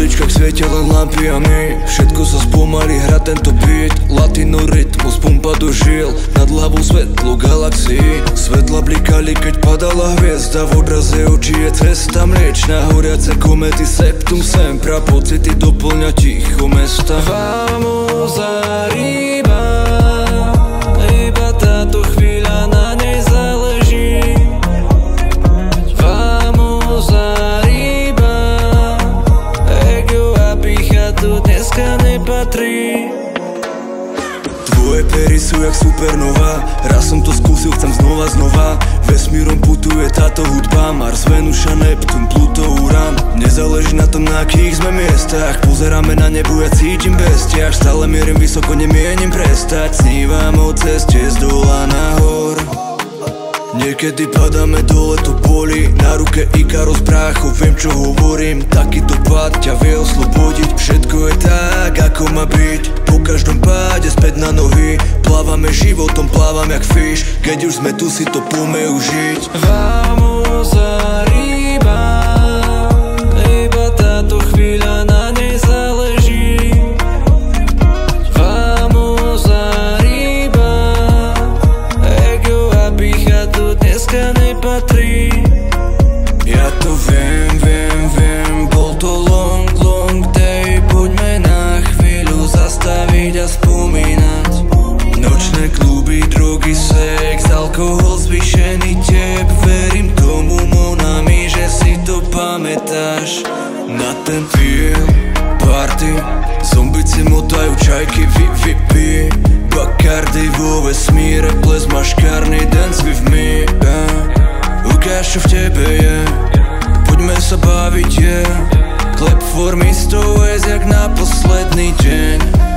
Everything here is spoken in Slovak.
uličkách svietia len lampy a my všetko sa spomalí, hra tento beat. Latino rytmus, pumpa do žil, nad hlavou svetlo galaxií. Svetla blikali, keď padala hviezda, v odraze očí je cesta mliečna. Horiace komety, septum sempra, pocity doplňa ticho mesta. Vamos arriba, iba táto chvíľa na nej záleží. Vamos arriba, ego a pícha tu dneska nepatrí. Tvoje pery sú jak supernova, raz som to skúsil, chcem znova. Vesmírom putuje táto hudba, Mars, Venuša, Neptún, Pluto, Urán. Nezáleží na tom, na akých sme miestach, pozeráme na nebo, ja cítim bestiach. Stále mierim vysoko, nemienim prestať, snívam o ceste z dola nahor. Niekedy padáme dole, to bolí, na ruke Ikaros brácho, viem čo hovorím. Takýto pád ťa vie oslobodiť, všetko je tak, ako má byť. Po každom páde späť na nohy, plávame životom, plávam jak fish. Keď už sme tu, si to poďme užiť. Vamos arriba, iba táto chvíľa na nej záleží. Vamos arriba, ego a pícha tu dneska nepatrí. Ja to viem, bol to long day. Poďme na chvíľu zastaviť a spomínať. Nočné kluby, drogy, sex, alkohol, zvýšený tep. Verím tomu, Monami, že si to pamätáš. Na ten feel, party, zombici motajú čajky, VIP, Bacardi vo vesmíre, ples maškárny, dance with me, ukáž čo v tebe je, poďme sa baviť, klep for me, 100 jak na posledný deň.